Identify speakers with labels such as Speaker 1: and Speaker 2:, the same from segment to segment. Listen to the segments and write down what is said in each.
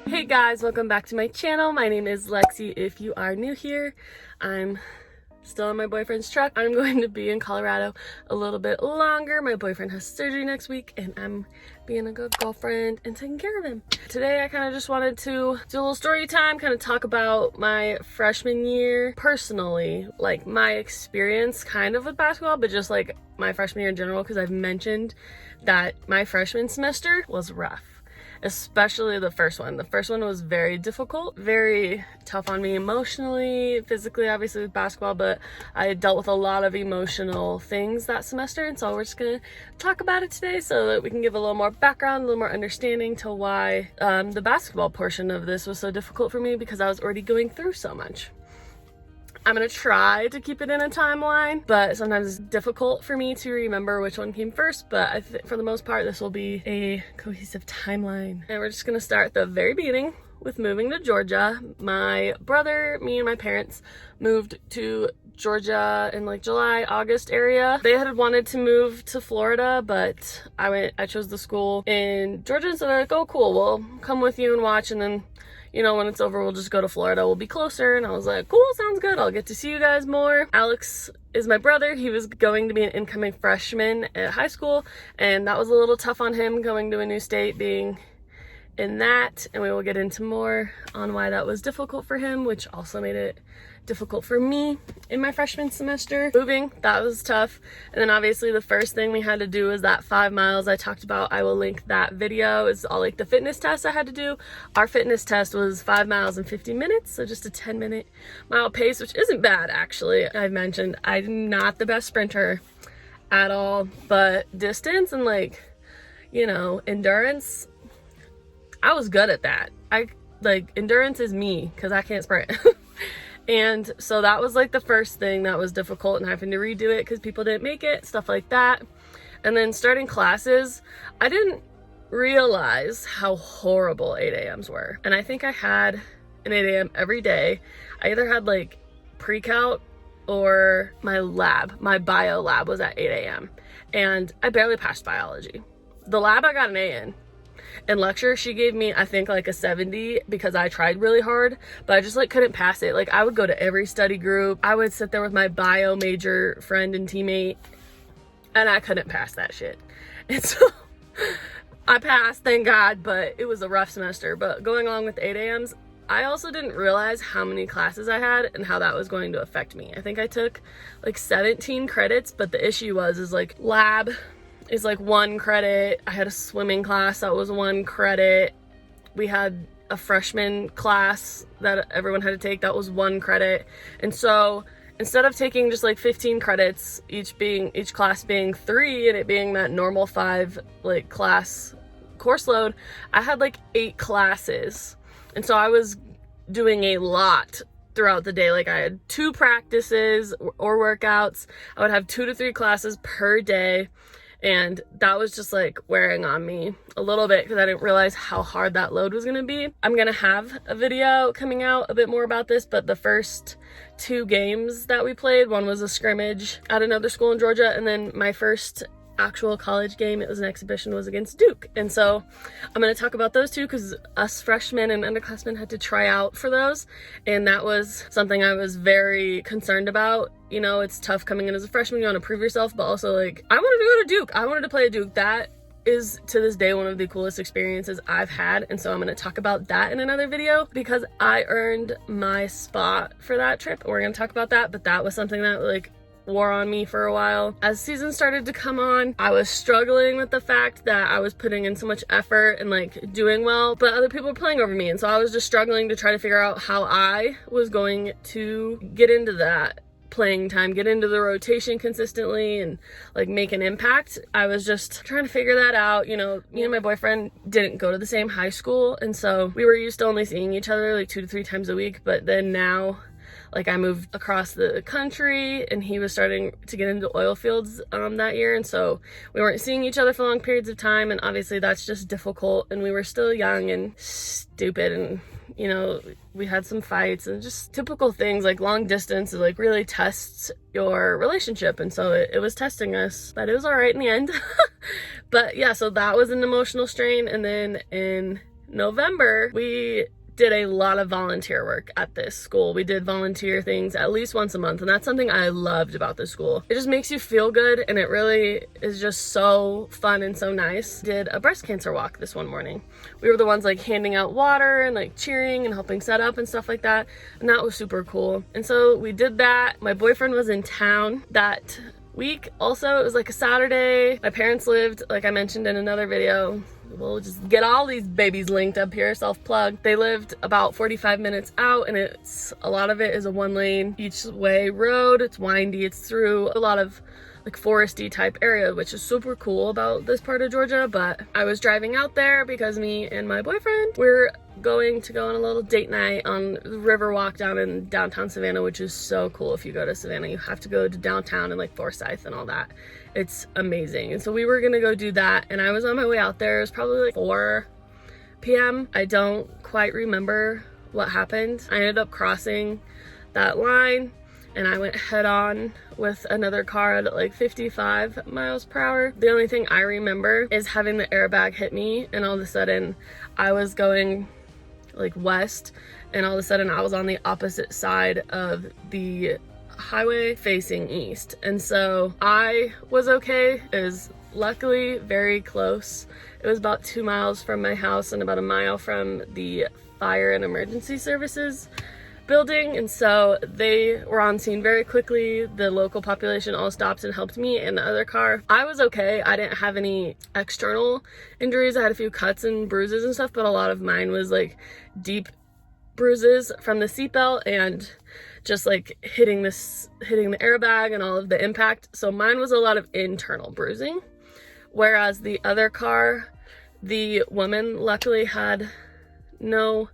Speaker 1: Hey guys, welcome back to my channel. My name is Lexi. If you are new here, I'm still in my boyfriend's truck. I'm going to be in Colorado a little bit longer. My boyfriend has surgery next week and I'm being a good girlfriend and taking care of him. Today I kind of just wanted to do a little story time, kind of talk about my freshman year personally, like my experience kind of with basketball, but just like my freshman year in general, because I've mentioned that my freshman semester was rough. Especially the first one. The first one was very difficult, very tough on me emotionally, physically, obviously with basketball, but I dealt with a lot of emotional things that semester, and so we're just gonna talk about it today so that we can give a little more background, a little more understanding to why the basketball portion of this was so difficult for me, because I was already going through so much. I'm gonna try to keep it in a timeline, but sometimes it's difficult for me to remember which one came first, but I think for the most part, this will be a cohesive timeline. And we're just gonna start at the very beginning with moving to Georgia. My brother, me, and my parents moved to Georgia in like July, August area. They had wanted to move to Florida, but I chose the school in Georgia, so they're like, oh cool, we'll come with you and watch, and then you know, when it's over, we'll just go to Florida. We'll be closer. And I was like, cool, sounds good. I'll get to see you guys more. Alex is my brother. He was going to be an incoming freshman at high school, and that was a little tough on him going to a new state, being in that. And we will get into more on why that was difficult for him, which also made it difficult for me in my freshman semester. Moving, that was tough. And then obviously the first thing we had to do was that 5 miles I talked about. I will link that video. It's all like the fitness test I had to do. Our fitness test was 5 miles in 50 minutes, so just a 10-minute mile pace, which isn't bad actually. I've mentioned I'm not the best sprinter at all, but distance and like, you know, endurance, I was good at that. Endurance is me because I can't sprint. And so that was like the first thing that was difficult, and having to redo it because people didn't make it, stuff like that. And then starting classes, I didn't realize how horrible 8 a.m.s were. And I think I had an 8 a.m. every day. I either had like pre-calc or my lab, my bio lab was at 8 a.m. And I barely passed biology. The lab I got an A in. In lecture, she gave me, I think, like a 70 because I tried really hard, but I just like couldn't pass it. Like I would go to every study group. I would sit there with my bio major friend and teammate, and I couldn't pass that shit. And so I passed, thank God, but it was a rough semester. But going along with 8 a.m.s, I also didn't realize how many classes I had and how that was going to affect me. I think I took like 17 credits, but the issue is like lab is like 1 credit. I had a swimming class that was 1 credit. We had a freshman class that everyone had to take that was 1 credit. And so instead of taking just like 15 credits, each class being 3 and it being that normal 5 like class course load, I had like 8 classes. And so I was doing a lot throughout the day. Like I had 2 practices or workouts. I would have 2 to 3 classes per day. And that was just like wearing on me a little bit because I didn't realize how hard that load was going to be. I'm going to have a video coming out a bit more about this, but the first 2 games that we played, one was a scrimmage at another school in Georgia, and then my first actual college game, it was an exhibition, was against Duke. And so I'm going to talk about those 2 because us freshmen and underclassmen had to try out for those, and that was something I was very concerned about. You know, it's tough coming in as a freshman, you want to prove yourself, but also like I wanted to go to Duke. I wanted to play at Duke. That is to this day one of the coolest experiences I've had, and so I'm going to talk about that in another video because I earned my spot for that trip. We're going to talk about that, but that was something that like wore on me for a while. As season started to come on, I was struggling with the fact that I was putting in so much effort and like doing well, but other people were playing over me, and so I was just struggling to try to figure out how I was going to get into that playing time, get into the rotation consistently and like make an impact. I was just trying to figure that out. You know, me and my boyfriend didn't go to the same high school, and so we were used to only seeing each other like 2 to 3 times a week, but then now like I moved across the country and he was starting to get into oil fields that year, and so we weren't seeing each other for long periods of time, and obviously that's just difficult, and we were still young and stupid, and you know, we had some fights and just typical things. Like long distance is like really tests your relationship, and so it was testing us, but it was all right in the end. But yeah, so that was an emotional strain. And then in November, we did a lot of volunteer work at this school. We did volunteer things at least once a month, and that's something I loved about this school. It just makes you feel good, and it really is just so fun and so nice. Did a breast cancer walk this one morning. We were the ones like handing out water and like cheering and helping set up and stuff like that, and that was super cool. And so we did that. My boyfriend was in town that week. Also, it was like a Saturday. My parents lived, like I mentioned in another video, we'll just get all these babies linked up here, self-plug. They lived about 45 minutes out, and a lot of it is a one-lane each way road. It's windy, it's through a lot of like foresty type area, which is super cool about this part of Georgia. But I was driving out there because me and my boyfriend were going to go on a little date night on the river walk down in downtown Savannah, which is so cool. If you go to Savannah, you have to go to downtown and like Forsyth and all that. It's amazing. And so we were gonna go do that, and I was on my way out there. It was probably like 4 p.m. I don't quite remember what happened. I ended up crossing that line, and I went head on with another car at like 55 miles per hour. The only thing I remember is having the airbag hit me, and all of a sudden I was going like west, and all of a sudden I was on the opposite side of the highway facing east. And so I was okay. It was luckily very close. It was about 2 miles from my house and about a mile from the fire and emergency services building, and so they were on scene very quickly. The local population all stopped and helped me and the other car. I was okay. I didn't have any external injuries. I had a few cuts and bruises and stuff, but a lot of mine was like deep bruises from the seatbelt and just like hitting the airbag and all of the impact. So mine was a lot of internal bruising, whereas the other car, the woman luckily had no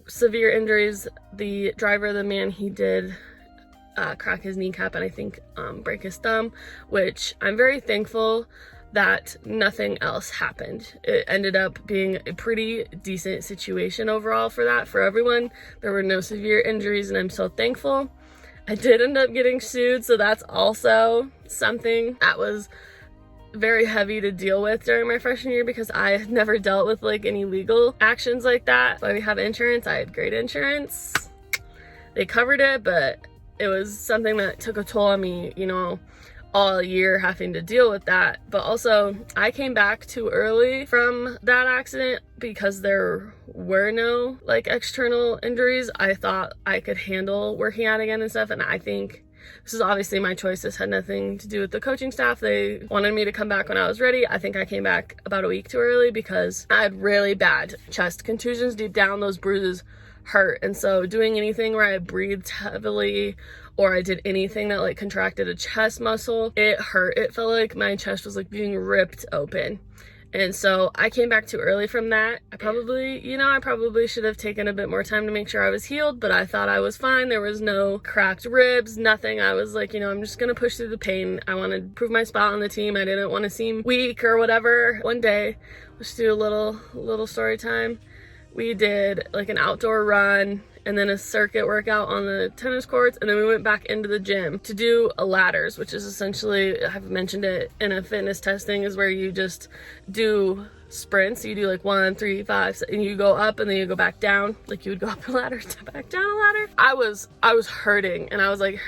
Speaker 1: severe injuries. The driver, the man, he did crack his kneecap and I think break his thumb, which I'm very thankful that nothing else happened. It ended up being a pretty decent situation overall for everyone. There were no severe injuries, and I'm so thankful. I did end up getting sued, so that's also something that was very heavy to deal with during my freshman year because I had never dealt with like any legal actions like that. So I have insurance. I had great insurance. They covered it, but it was something that took a toll on me, you know, all year having to deal with that. But also I came back too early from that accident because there were no like external injuries. I thought I could handle working out again and stuff, and I think this is obviously my choice. This had nothing to do with the coaching staff. They wanted me to come back when I was ready. I think I came back about a week too early because I had really bad chest contusions deep down. Those bruises hurt, and so doing anything where I breathed heavily or I did anything that like contracted a chest muscle, it hurt. It felt like my chest was like being ripped open. And so I came back too early from that. I probably should have taken a bit more time to make sure I was healed, but I thought I was fine. There was no cracked ribs, nothing. I was like, I'm just gonna push through the pain. I wanted to prove my spot on the team. I didn't want to seem weak or whatever. One day, let's do a little story time. We did like an outdoor run and then a circuit workout on the tennis courts, and then we went back into the gym to do a ladders, which is essentially, I've mentioned it in a fitness testing, is where you just do sprints. You do like 1, 3, 5, and you go up and then you go back down, like you would go up a ladder to back down a ladder. I was hurting, and I was like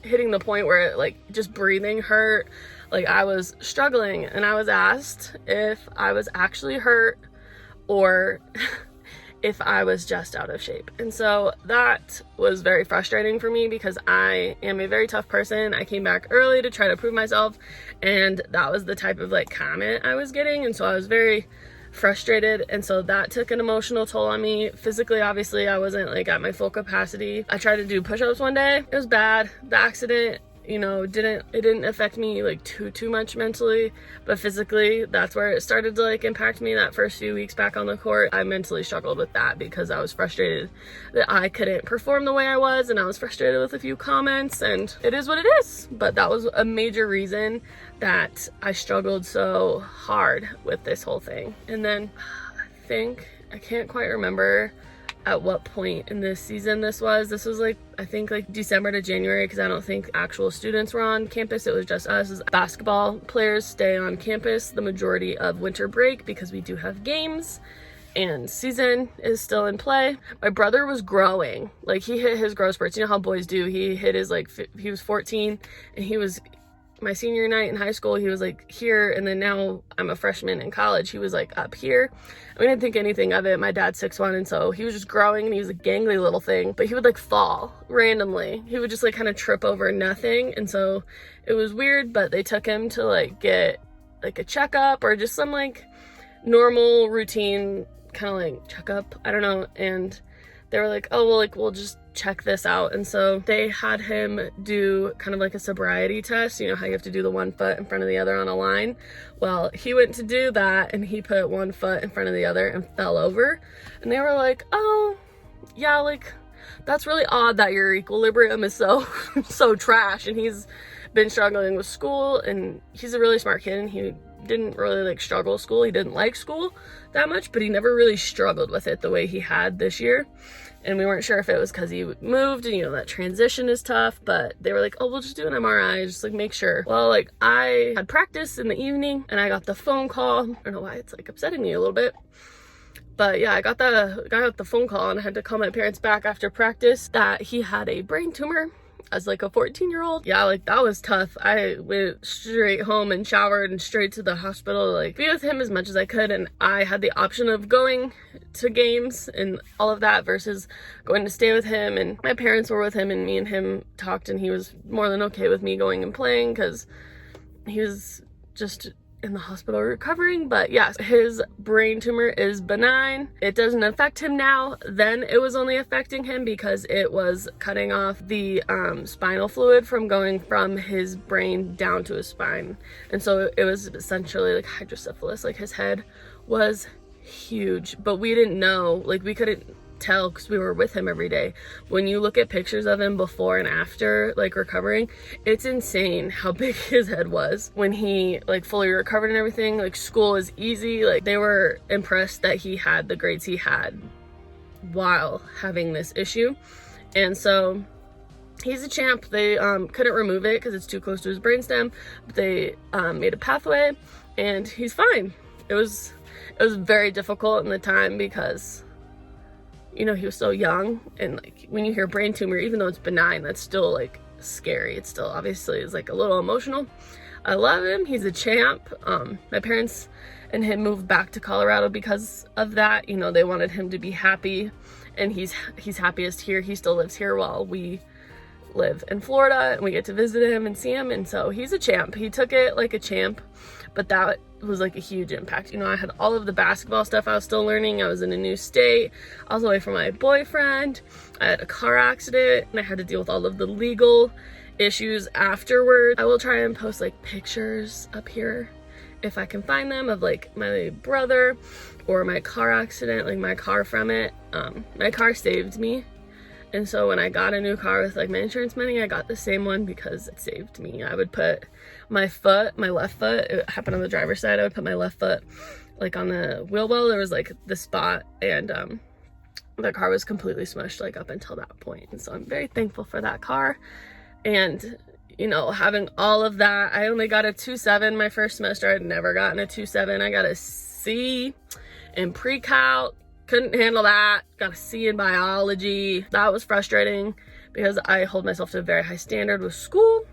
Speaker 1: hitting the point where like just breathing hurt. Like I was struggling, and I was asked if I was actually hurt or if I was just out of shape. And so that was very frustrating for me because I am a very tough person. I came back early to try to prove myself, and that was the type of like comment I was getting, and so I was very frustrated, and so that took an emotional toll on me. Physically, obviously, I wasn't like at my full capacity. I tried to do push-ups one day. It was bad. The accident, didn't affect me like too much mentally, but physically, that's where it started to like impact me. That first few weeks back on the court, I mentally struggled with that because I was frustrated that I couldn't perform the way I was, and I was frustrated with a few comments, and it is what it is. But that was a major reason that I struggled so hard with this whole thing. And then I can't quite remember at what point in this season this was like, I think like December to January, because I don't think actual students were on campus. It was just us as basketball players stay on campus the majority of winter break because we do have games and season is still in play. My brother was growing, like he hit his growth spurts. You know how boys do. He hit his like, he was 14 and he was, my senior night in high school, he was like here, and then now I'm a freshman in college, he was like up here. We didn't think anything of it. My dad's 6'1", and so he was just growing, and he was a gangly little thing, but he would like fall randomly. He would just like kind of trip over nothing, and so it was weird. But they took him to like get like a checkup or just some like normal routine kind of like checkup, I don't know, and they were like, oh well, like we'll just check this out. And so they had him do kind of like a sobriety test. You know how you have to do the 1 foot in front of the other on a line? Well, he went to do that and he put 1 foot in front of the other and fell over, and they were like, oh yeah, like that's really odd that your equilibrium is so so trash. And he's been struggling with school, and he's a really smart kid, and he didn't really like struggle with school. He didn't like school that much, but he never really struggled with it the way he had this year. And we weren't sure if it was because he moved, and you know that transition is tough, but they were like, oh, we'll just do an MRI, just like make sure. Well, like I had practice in the evening and I got the phone call. I don't know why it's like upsetting me a little bit, but yeah, I got the phone call, and I had to call my parents back after practice that he had a brain tumor as like a 14-year-old. Yeah, like that was tough. I went straight home and showered and straight to the hospital to like be with him as much as I could. And I had the option of going to games and all of that versus going to stay with him. And my parents were with him, and me and him talked, and he was more than okay with me going and playing because he was just in the hospital recovering. But yes, his brain tumor is benign. It doesn't affect him now. Then it was only affecting him because it was cutting off the spinal fluid from going from his brain down to his spine. And so it was essentially like hydrocephalus. Like his head was huge, but we didn't know, like we couldn't tell because we were with him every day. When you look at pictures of him before and after like recovering, it's insane how big his head was when he like fully recovered and everything. Like school is easy. Like they were impressed that he had the grades he had while having this issue. And so he's a champ. They couldn't remove it because it's too close to his brainstem, but they made a pathway, and he's fine. It was very difficult in the time because, you know, he was so young, and like when you hear brain tumor, even though it's benign, that's still like scary. It still obviously is like a little emotional. I love him. He's a champ. My parents and him moved back to Colorado because of that. You know, they wanted him to be happy, and he's happiest here. He still lives here while we live in Florida, and we get to visit him and see him. And so he's a champ. He took it like a champ, but that was like a huge impact. You know, I had all of the basketball stuff I was still learning. I was in a new state. I was away from my boyfriend. I had a car accident, and I had to deal with all of the legal issues afterward. I will try and post like pictures up here if I can find them of like my brother or my car accident, like my car from it. My car saved me. And so when I got a new car with like my insurance money, I got the same one because it saved me. I would put my left foot, it happened on the driver's side, I would put my left foot like on the wheel well. There was like the spot, and the car was completely smushed like up until that point. And so I'm very thankful for that car. And you know, having all of that, I only got a 2.7 my first semester. I'd never gotten a 2.7. I got a C in pre-calc. Couldn't handle that. Got a C in biology. That was frustrating because I hold myself to a very high standard with school,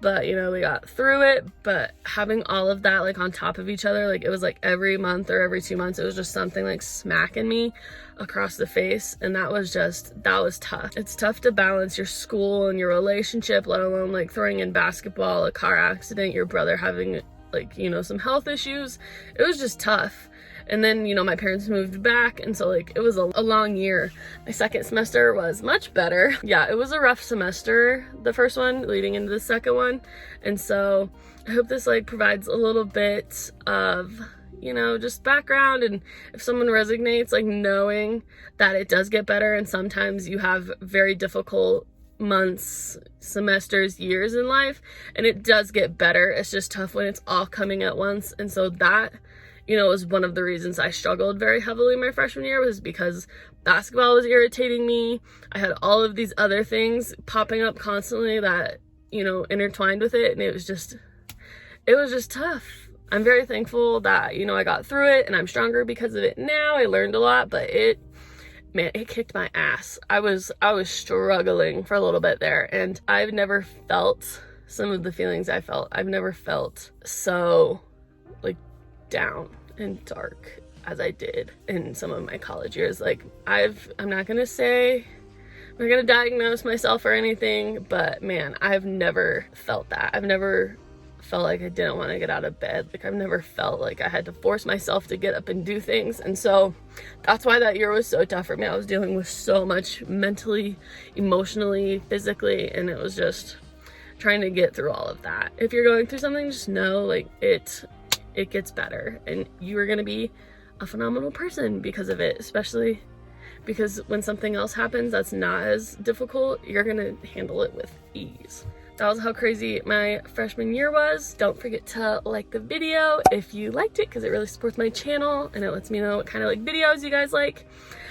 Speaker 1: but you know, we got through it. But having all of that like on top of each other, like it was like every month or every 2 months, it was just something like smacking me across the face. And that was tough. It's tough to balance your school and your relationship, let alone like throwing in basketball, a car accident, your brother having like, you know, some health issues. It was just tough. And then, you know, my parents moved back, and so like it was a long year. My second semester was much better. Yeah, it was a rough semester, the first one leading into the second one. And so I hope this like provides a little bit of, you know, just background, and if someone resonates, like knowing that it does get better, and sometimes you have very difficult months, semesters, years in life, and it does get better. It's just tough when it's all coming at once. And so that, you know, was one of the reasons I struggled very heavily my freshman year, was because basketball was irritating me. I had all of these other things popping up constantly that, you know, intertwined with it, and it was just tough. I'm very thankful that, you know, I got through it and I'm stronger because of it now. I learned a lot, but man, it kicked my ass. I was struggling for a little bit there, and I've never felt some of the feelings I felt. I've never felt so like down and dark as I did in some of my college years. Like I'm not gonna diagnose myself or anything, but man, I've never felt that. I've never felt like I didn't want to get out of bed. Like I've never felt like I had to force myself to get up and do things. And so that's why that year was so tough for me. I was dealing with so much mentally, emotionally, physically, and it was just trying to get through all of that. If you're going through something, just know like it gets better, and you are going to be a phenomenal person because of it, especially because when something else happens that's not as difficult, you're going to handle it with ease. That was how crazy my freshman year was. Don't forget to like the video if you liked it, because it really supports my channel and it lets me know what kind of like videos you guys like.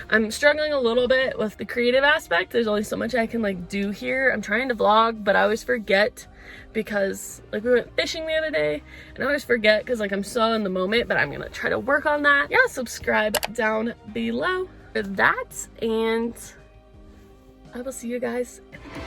Speaker 1: I'm struggling a little bit with the creative aspect. There's only so much I can like do here. I'm trying to vlog, but I always forget because like we went fishing the other day, and I always forget because like I'm so in the moment, but I'm gonna try to work on that. Yeah, subscribe down below for that, and I will see you guys in the